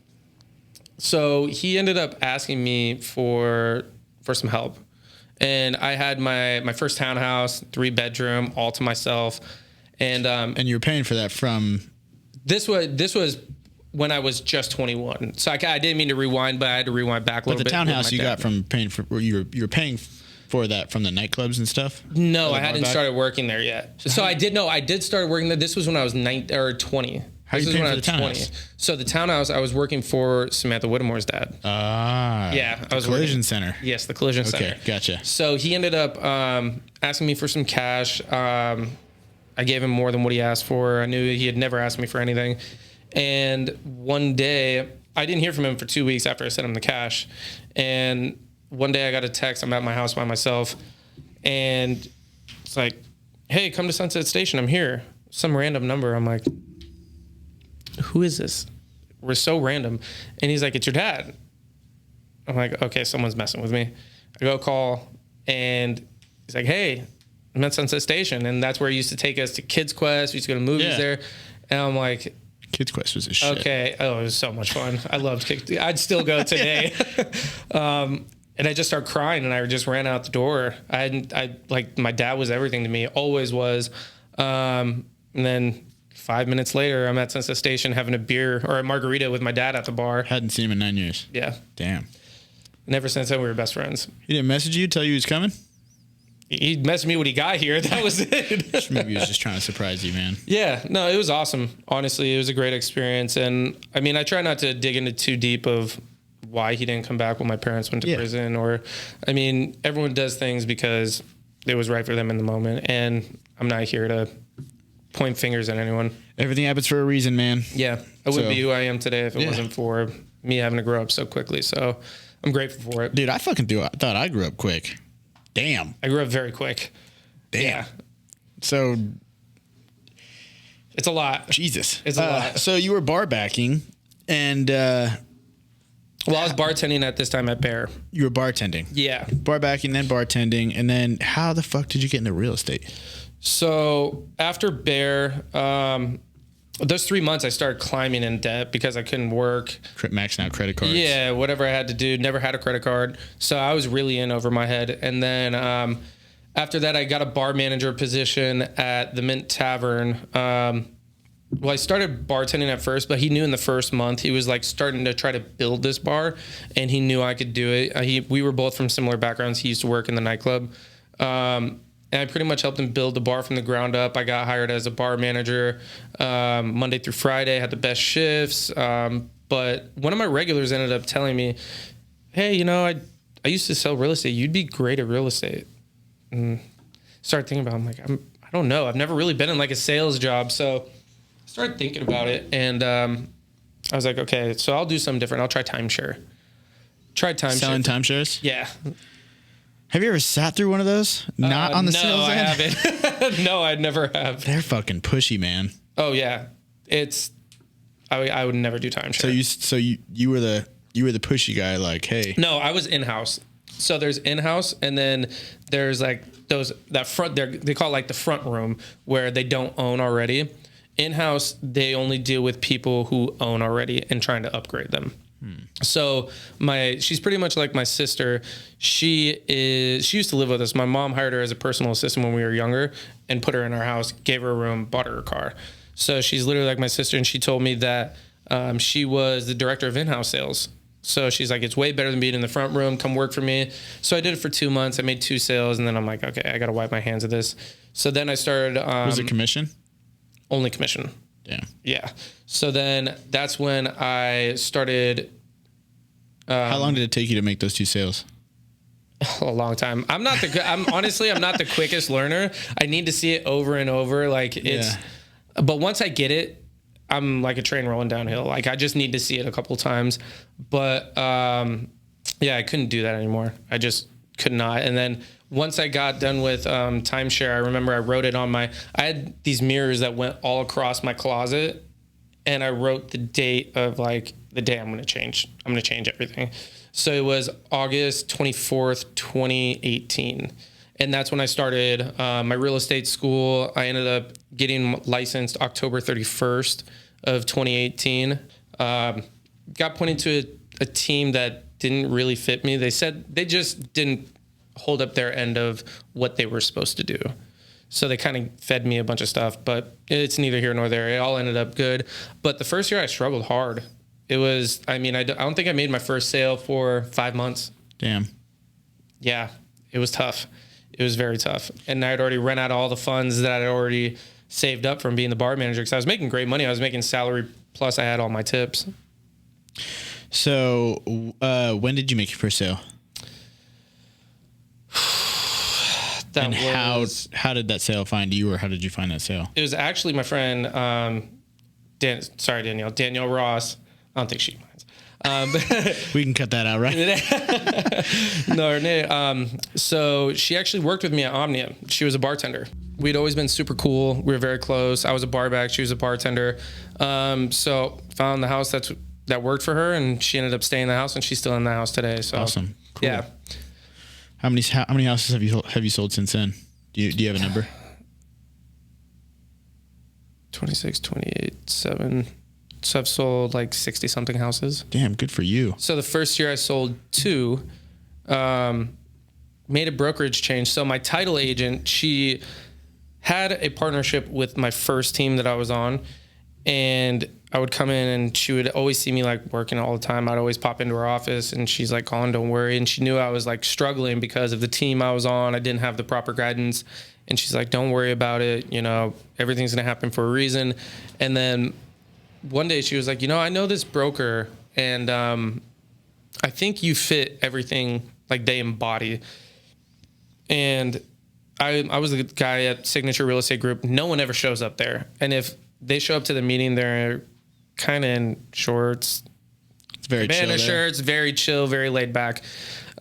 so he ended up asking me for some help. And I had my first townhouse, 3-bedroom, all to myself. And you were paying for that from... This was when I was just 21. So I didn't mean to rewind, but I had to rewind back a little bit. But the townhouse you got from paying for... You were paying for that from the nightclubs and stuff? No, I hadn't started working there yet. So I did start working there. This was when I was 20. How you paying for the townhouse? So the townhouse, I was working for Samantha Whittemore's dad. Yeah. I was Collision Center. Yes, the Collision Center. Okay, gotcha. So he ended up asking me for some cash. I gave him more than what he asked for. I knew he had never asked me for anything. And one day, I didn't hear from him for 2 weeks after I sent him the cash. And one day I got a text. I'm at my house by myself. And it's like, hey, come to Sunset Station. I'm here. Some random number. I'm like, who is this? We're so random. And he's like, it's your dad. I'm like, okay, someone's messing with me. I go call, and he's like, hey, I'm at Sunset Station. And that's where he used to take us to Kids Quest. We used to go to movies there. And I'm like, Kids Quest was a shit. Okay. Oh, it was so much fun. I loved Kids. I'd still go today. And I just started crying, and I just ran out the door. Like, my dad was everything to me, always was. And then 5 minutes later, I'm at Sunset Station having a beer or a margarita with my dad at the bar. Hadn't seen him in 9 years. Yeah. Damn. And ever since then, we were best friends. He didn't message you, tell you he was coming? He messaged me when he got here. That was it. Maybe he was just trying to surprise you, man. Yeah. No, it was awesome. Honestly, it was a great experience. And, I mean, I try not to dig into too deep of why he didn't come back when my parents went to prison. Or, I mean, everyone does things because it was right for them in the moment. And I'm not here to point fingers at anyone. Everything happens for a reason, man. Yeah. I wouldn't be who I am today if it wasn't for me having to grow up so quickly. So I'm grateful for it. Dude, I thought I grew up quick. Damn. I grew up very quick. Damn. Yeah. So it's a lot. Jesus. It's a lot. So you were bar backing, and well, I was bartending at this time at Bear. You were bartending. Yeah. Bar backing, then bartending, and then how the fuck did you get into real estate? So after Bear, those 3 months I started climbing in debt because I couldn't work. Maxing out credit cards. Yeah, whatever I had to do. Never had a credit card. So I was really in over my head. And then after that, I got a bar manager position at the Mint Tavern. Well, I started bartending at first, but he knew in the first month he was like starting to try to build this bar, and he knew I could do it. We were both from similar backgrounds. He used to work in the nightclub. And I pretty much helped him build the bar from the ground up. I got hired as a bar manager Monday through Friday, had the best shifts. But one of my regulars ended up telling me, hey, you know, I used to sell real estate. You'd be great at real estate. And started thinking about it. I'm like, I don't know. I've never really been in like a sales job. So I started thinking about it. And I was like, okay, so I'll do something different. I'll try timeshare. Selling timeshares? Yeah. Have you ever sat through one of those? Not on the sales end? No, I haven't. No, I never have. They're fucking pushy, man. Oh yeah, I would never do timeshare. So you were the pushy guy, like, hey. No, I was in-house. So there's in-house, and then there's like that front there. They call it like the front room where they don't own already. In-house, they only deal with people who own already and trying to upgrade them. So she's pretty much like my sister. She used to live with us. My mom hired her as a personal assistant when we were younger and put her in our house, gave her a room, bought her a car. So she's literally like my sister. And she told me that she was the director of in-house sales. So she's like, it's way better than being in the front room. Come work for me. So I did it for 2 months. I made 2 sales. And then I'm like, okay, I got to wipe my hands of this. So then I started. Was it commission? Only commission. Yeah. Yeah. So then that's when I started. How long did it take you to make those 2 sales? A long time. I'm not the quickest learner. I need to see it over and over. But once I get it, I'm like a train rolling downhill. Like I just need to see it a couple times. But I couldn't do that anymore. I just could not. And then once I got done with timeshare, I remember I wrote it on I had these mirrors that went all across my closet, and I wrote the date of like the day I'm going to change everything. So it was August 24th, 2018. And that's when I started my real estate school. I ended up getting licensed October 31st of 2018. Got put into a team that didn't really fit me. They said they just didn't hold up their end of what they were supposed to do. So they kind of fed me a bunch of stuff, but it's neither here nor there. It all ended up good. But the first year I struggled hard. It was, I don't think I made my first sale for 5 months. Damn. Yeah, it was tough. It was very tough. And I had already run out of all the funds that I'd already saved up from being the bar manager because I was making great money. I was making salary plus I had all my tips. So when did you make your first sale? That And was, how did that sale find you, or how did you find that sale? it was actually my friend, Danielle Ross. I don't think she minds. We can cut that out, right? No, her name. So she actually worked with me at Omnia. She was a bartender. We'd always been super cool. We were very close. I was a barback. She was a bartender. So found the house that worked for her, and she ended up staying in the house, and she's still in the house today. So Awesome. Cool. Yeah. How many houses have you sold since then? Do you have a number? 26, 28, 7. So I've sold like 60 something houses. Damn, good for you. So the first year I sold 2, made a brokerage change. So my title agent, she had a partnership with my first team that I was on, and I would come in and she would always see me like working all the time. I'd always pop into her office and she's like, Collin, don't worry. And she knew I was like struggling because of the team I was on. I didn't have the proper guidance. And she's like, don't worry about it. You know, everything's going to happen for a reason. And then one day she was like, you know, I know this broker, and I think you fit everything like they embody. And I was the guy at Signature Real Estate Group. No one ever shows up there. And if they show up to the meeting, they're kind of in shorts. It's very chill there. Shirts, very chill, very laid back.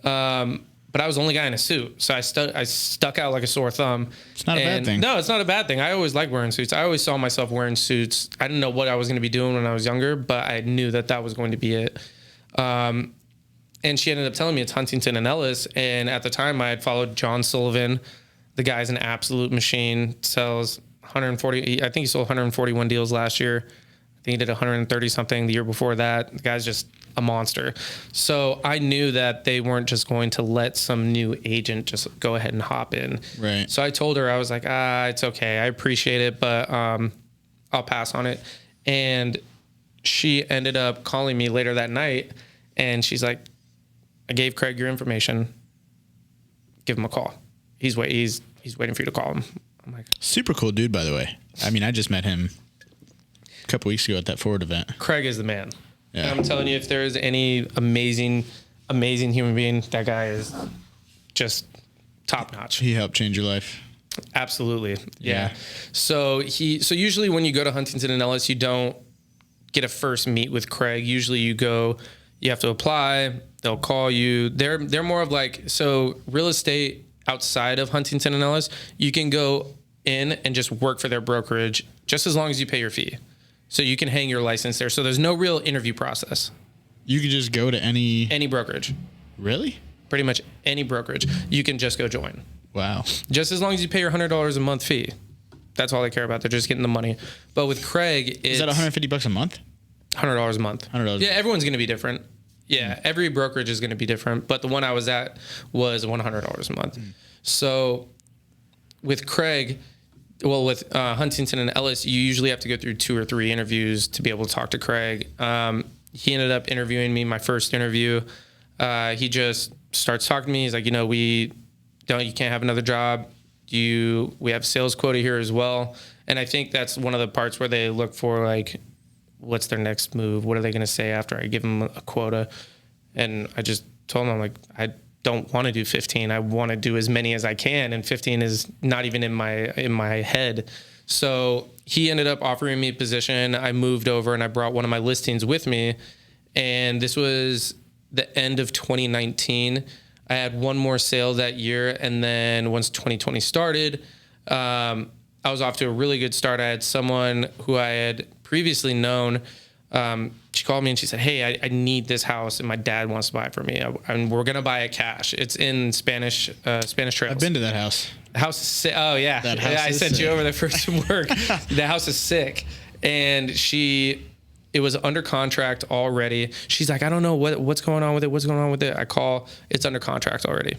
But I was the only guy in a suit, so I stuck out like a sore thumb. It's not a bad thing. No, it's not a bad thing. I always liked wearing suits. I always saw myself wearing suits. I didn't know what I was going to be doing when I was younger, but I knew that was going to be it. And she ended up telling me it's Huntington and Ellis. And at the time, I had followed John Sullivan. The guy's an absolute machine. Sells 140. I think he sold 141 deals last year. I think he did 130 something the year before that. The guy's just a monster. So I knew that they weren't just going to let some new agent just go ahead and hop in. Right. So I told her, I was like, it's okay. I appreciate it, but I'll pass on it. And she ended up calling me later that night, and she's like, I gave Craig your information. Give him a call. He's waiting for you to call him. I'm like, super cool dude, by the way. I mean, I just met him a couple weeks ago at that Ford event. Craig is the man. Yeah. And I'm telling you, if there is any amazing human being, that guy is just top notch. He helped change your life. Absolutely. Yeah. So usually when you go to Huntington and Ellis, you don't get a first meet with Craig. Usually you have to apply. They'll call you. They're more of like, so real estate outside of Huntington and Ellis, you can go in and just work for their brokerage just as long as you pay your fee. So you can hang your license there. So there's no real interview process. You could just go to any brokerage. Really? Pretty much any brokerage. You can just go join. Wow. Just as long as you pay your $100 a month fee. That's all they care about. They're just getting the money. But with Craig, it's Is that $150 a month? $100 a month. $100. Yeah, everyone's going to be different. Yeah, every brokerage is going to be different. But the one I was at was $100 a month. So with Craig, with Huntington and Ellis, you usually have to go through 2 or 3 interviews to be able to talk to Craig. He ended up interviewing me my first interview. He just starts talking to me. He's like, you can't have another job. We have sales quota here as well. And I think that's one of the parts where they look for, like, what's their next move? What are they going to say after I give them a quota? And I just told him, I'm like, I don't want to do 15. I want to do as many as I can. And 15 is not even in my head. So he ended up offering me a position. I moved over and I brought one of my listings with me. And this was the end of 2019. I had one more sale that year. And then once 2020 started, I was off to a really good start. I had someone who I had previously known. She called me and she said, hey, I need this house and my dad wants to buy it for me. And we're going to buy it cash. It's in Spanish Trails. I've been to that house. The house is sick. Oh, yeah. That house I is sent sick. you over there for some work. The house is sick. And it was under contract already. She's like, I don't know what's going on with it. What's going on with it? I call, it's under contract already.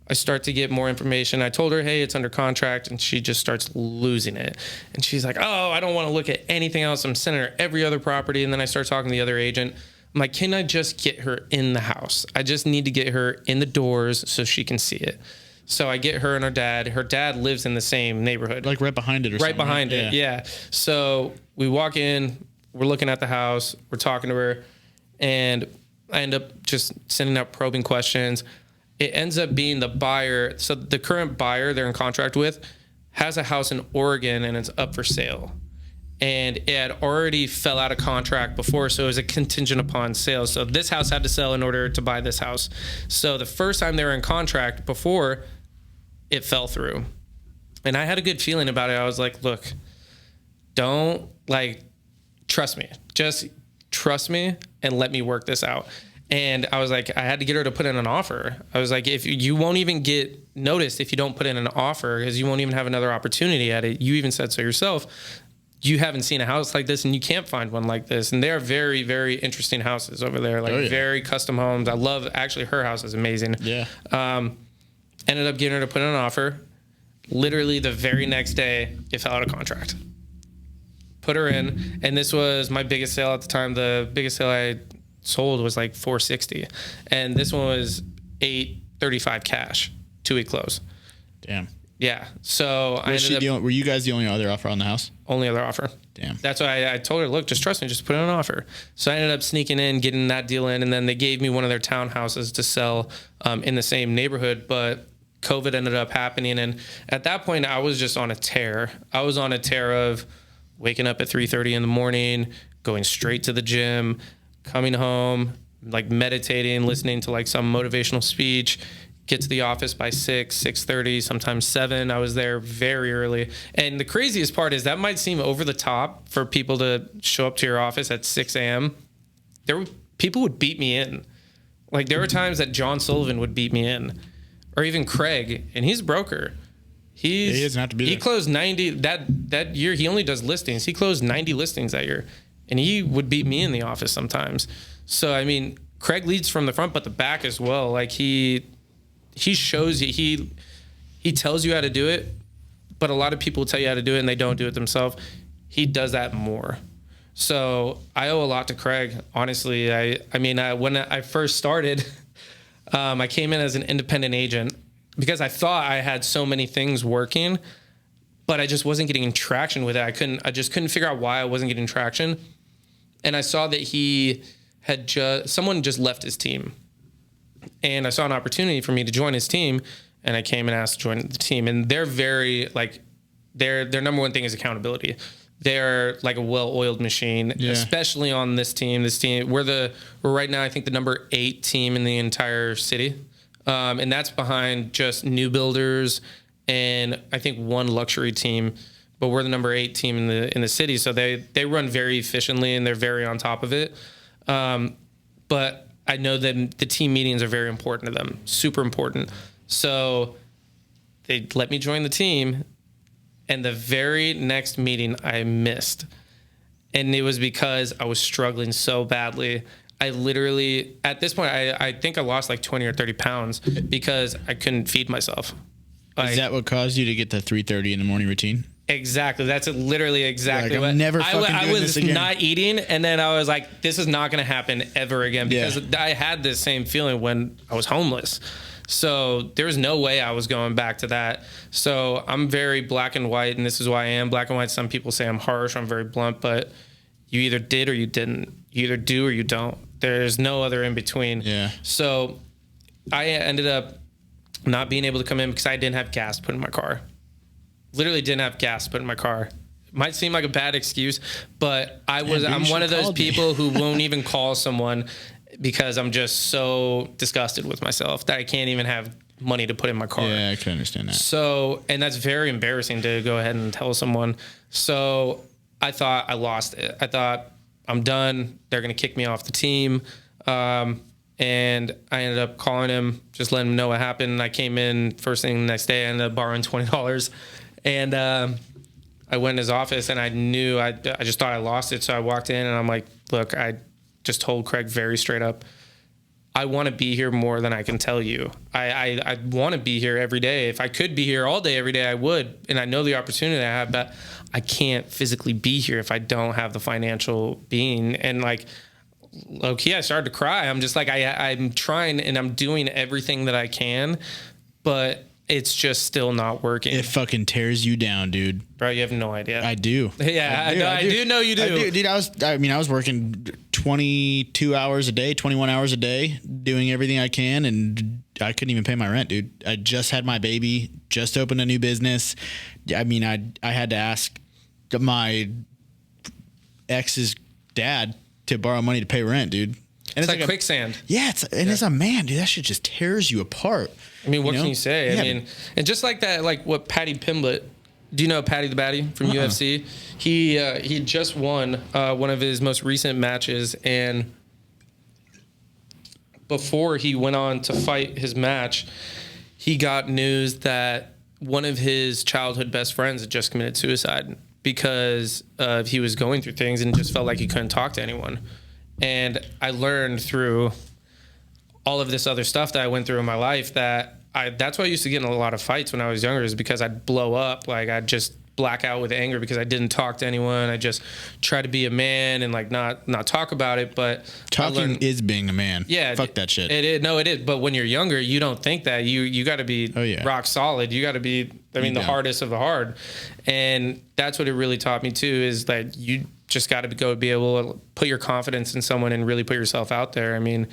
I start to get more information. I told her, hey, it's under contract. And she just starts losing it. And she's like, oh, I don't want to look at anything else. I'm sending her every other property. And then I start talking to the other agent. I'm like, can I just get her in the house? I just need to get her in the doors so she can see it. So I get her and her dad. Her dad lives in the same neighborhood. Like right behind it or something. Right behind it, yeah. So we walk in. We're looking at the house. We're talking to her. And I end up just sending out probing questions. it ends up being the buyer. So the current buyer they're in contract with has a house in Oregon and it's up for sale. And it had already fell out of contract before, so it was a contingent upon sale. So this house had to sell in order to buy this house. So the first time they were in contract before, it fell through. And I had a good feeling about it. I was like, look, don't, like, trust me. Just trust me and let me work this out. And I was like, I had to get her to put in an offer. I was like, if you won't even get noticed if you don't put in an offer, because you won't even have another opportunity at it. You even said so yourself. You haven't seen a house like this and you can't find one like this. And they're very, very interesting houses over there, like very custom homes. I love, actually, her house is amazing. Yeah. Ended up getting her to put in an offer. Literally the very next day, it fell out of contract. Put her in. And this was my biggest sale at the time. The biggest sale I sold was like $460. And this one was $835 cash, 2-week close. Damn. Yeah. So were you guys the only other offer on the house? Only other offer. Damn. That's why I told her, look, just trust me, just put in an offer. So I ended up sneaking in, getting that deal in, and then they gave me one of their townhouses to sell in the same neighborhood, but COVID ended up happening. And at that point, I was just on a tear. I was on a tear of waking up at 3:30 in the morning, going straight to the gym, coming home, like meditating, listening to like some motivational speech, get to the office by 6:30, sometimes 7. I was there very early. And the craziest part is that might seem over the top for people to show up to your office at 6 a.m. People would beat me in. Like there were times that John Sullivan would beat me in, or even Craig, and he's a broker. He doesn't have to be there. He closed 90 that year. He only does listings. He closed 90 listings that year, and he would beat me in the office sometimes. So I mean, Craig leads from the front, but the back as well. Like he shows you, he tells you how to do it, but a lot of people tell you how to do it and they don't do it themselves. He does that more. So I owe a lot to Craig, honestly. When I first started, I came in as an independent agent because I thought I had so many things working, but I just wasn't getting traction with it. I just couldn't figure out why I wasn't getting traction. And I saw that someone just left his team. And I saw an opportunity for me to join his team, and I came and asked to join the team. And they're very their number one thing is accountability. They're like a well-oiled machine, especially on this team. We're right now, I think, the number 8 team in the entire city, and that's behind just new builders and I think one luxury team. But we're the number 8 team in the city, so they run very efficiently and they're very on top of it. But I know that the team meetings are very important to them, super important. So they let me join the team, and the very next meeting I missed. And it was because I was struggling so badly. I literally, at this point, I think I lost like 20 or 30 pounds because I couldn't feed myself. Is that what caused you to get the 3:30 in the morning routine? Exactly. That's literally exactly what I was not eating. And then I was like, this is not going to happen ever again, because I had this same feeling when I was homeless. So there was no way I was going back to that. So I'm very black and white, and this is why I am black and white. Some people say I'm harsh. I'm very blunt, but you either did or you didn't. You either do or you don't. There's no other in between. Yeah. So I ended up not being able to come in because I didn't have gas put in my car. Literally didn't have gas put in my car. Might seem like a bad excuse, but I'm one of those people who won't even call someone because I'm just so disgusted with myself that I can't even have money to put in my car. Yeah, I can understand that. So, and that's very embarrassing to go ahead and tell someone. So I thought I lost it. I thought I'm done. They're going to kick me off the team. And I ended up calling him, just letting him know what happened. I came in first thing the next day. I ended up borrowing $20. And I went in his office, and I knew I just thought I lost it. So I walked in, and I'm like, look, I just told Craig very straight up, I want to be here more than I can tell you. I want to be here every day. If I could be here all day, every day, I would. And I know the opportunity I have, but I can't physically be here if I don't have the financial being. And like, low-key, I started to cry. I'm just like, I'm trying and I'm doing everything that I can, but it's just still not working. It fucking tears you down, dude. Bro, you have no idea. I do. Yeah, I do know you do. Dude, I was working 22 hours a day, 21 hours a day, doing everything I can, and I couldn't even pay my rent, dude. I just had my baby, just opened a new business. I mean, I had to ask my ex's dad to borrow money to pay rent, dude. And it's like quicksand. It's a man, dude. That shit just tears you apart. I mean, what can you say? I mean, and just like that, like what Paddy Pimblett. Do you know Paddy the Batty from UFC? He just won one of his most recent matches, and before he went on to fight his match, he got news that one of his childhood best friends had just committed suicide because he was going through things and just felt like he couldn't talk to anyone. And I learned through all of this other stuff that I went through in my life that that's why I used to get in a lot of fights when I was younger, is because I'd blow up. Like, I'd just black out with anger because I didn't talk to anyone. I just try to be a man and like not talk about it. But talking is being a man. Yeah. Fuck that shit. It is. No, it is. But when you're younger, you don't think that. You got to be rock solid. You got to be, the hardest of the hard. And that's what it really taught me too, is that you just got to be able to put your confidence in someone and really put yourself out there. I mean,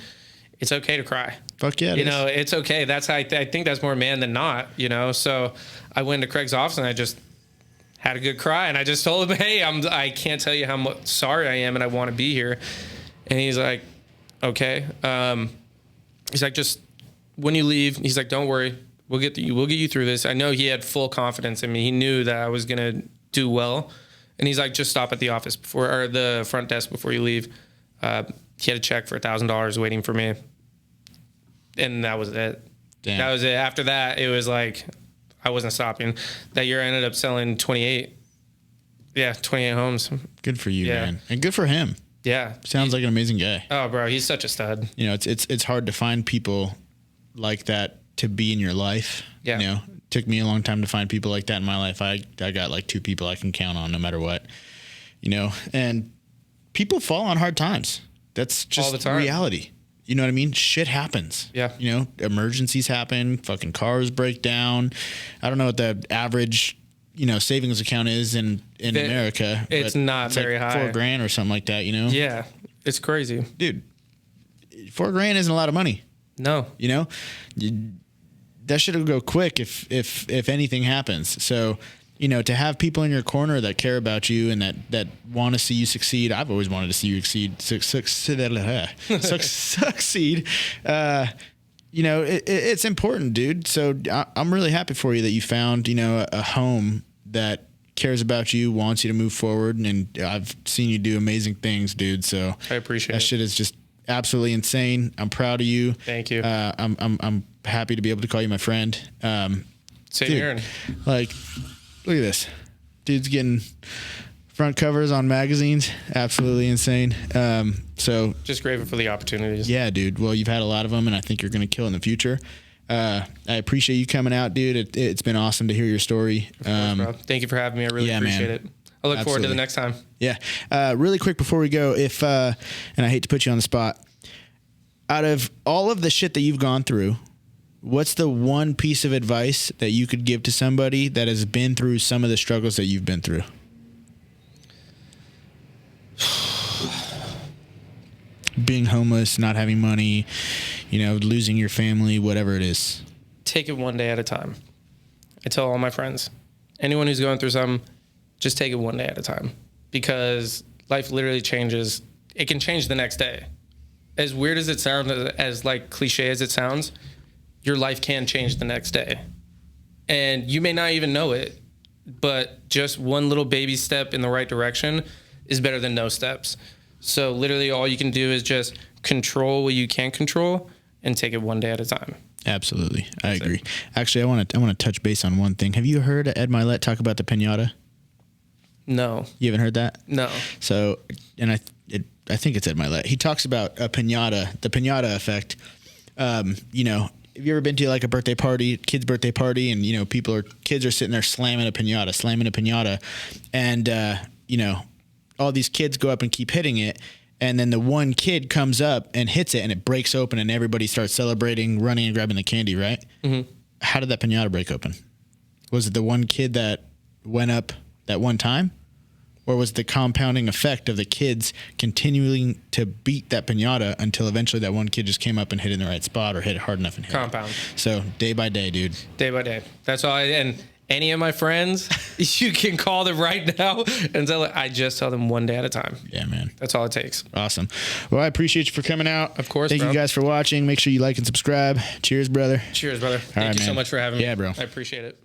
it's okay to cry. Fuck yeah. It's okay. That's how I think that's more man than not, So I went to Craig's office and I just had a good cry, and I just told him, hey, I can't tell you how much sorry I am and I want to be here. And he's like, okay. He's like, just when you leave, he's like, don't worry. We'll get you through this. I know he had full confidence in me. He knew that I was going to do well. And he's like, just stop at the office or the front desk before you leave. He had a check for $1,000 waiting for me. And that was it. Damn. That was it. After that, it was like, I wasn't stopping. That year I ended up selling 28 homes. Good for you, man. And good for him. Yeah. Sounds like an amazing guy. Oh, bro, he's such a stud. It's hard to find people like that to be in your life. Yeah. It took me a long time to find people like that in my life. I got like 2 people I can count on no matter what. And people fall on hard times. That's just all the time. Reality. You know what I mean? Shit happens. Yeah. Emergencies happen. Fucking cars break down. I don't know what the average, savings account is in America. It's not very high. $4,000 or something like that, Yeah. It's crazy. Dude, $4,000 isn't a lot of money. No. That shit will go quick if anything happens. So, to have people in your corner that care about you and that want to see you succeed. I've always wanted to see you succeed. It's important, dude. So I'm really happy for you that you found, a home that cares about you, wants you to move forward. And I've seen you do amazing things, dude. So I appreciate that shit is just absolutely insane. I'm proud of you. Thank you. I'm happy to be able to call you my friend. Same here. Like, look at this. Dude's getting front covers on magazines. Absolutely insane. So just grateful for the opportunities. Yeah, dude. Well, you've had a lot of them, and I think you're going to kill in the future. I appreciate you coming out, dude. It's been awesome to hear your story. Of course, bro. Thank you for having me. I really appreciate it. I look forward to the next time. Yeah. Really quick before we go, and I hate to put you on the spot, out of all of the shit that you've gone through, what's the one piece of advice that you could give to somebody that has been through some of the struggles that you've been through? Being homeless, not having money, losing your family, whatever it is. Take it one day at a time. I tell all my friends, anyone who's going through something, just take it one day at a time, because life literally changes. It can change the next day. As weird as it sounds, as like cliche as it sounds, your life can change the next day. And you may not even know it, but just one little baby step in the right direction is better than no steps. So literally all you can do is just control what you can control and take it one day at a time. Absolutely. I agree. Actually, I want to touch base on one thing. Have you heard Ed Milet talk about the piñata? No. You haven't heard that? No. So, and I think it's Ed Milet. He talks about a piñata, the piñata effect. Have you ever been to like a birthday party, kid's birthday party, and kids are sitting there slamming a piñata, and all these kids go up and keep hitting it, and then the one kid comes up and hits it, and it breaks open, and everybody starts celebrating, running and grabbing the candy, right? Mm-hmm. How did that piñata break open? Was it the one kid that went up that one time? Or was the compounding effect of the kids continuing to beat that piñata until eventually that one kid just came up and hit it in the right spot or hit it hard enough and hit Compound. it? So day by day, dude. Day by day. That's all. And any of my friends, you can call them right now and tell them. I just tell them one day at a time. Yeah, man. That's all it takes. Awesome. Well, I appreciate you for coming out. Of course, Thank you guys for watching. Make sure you like and subscribe. Cheers, brother. Cheers, brother. Thank you so much for having me. Yeah, bro. I appreciate it.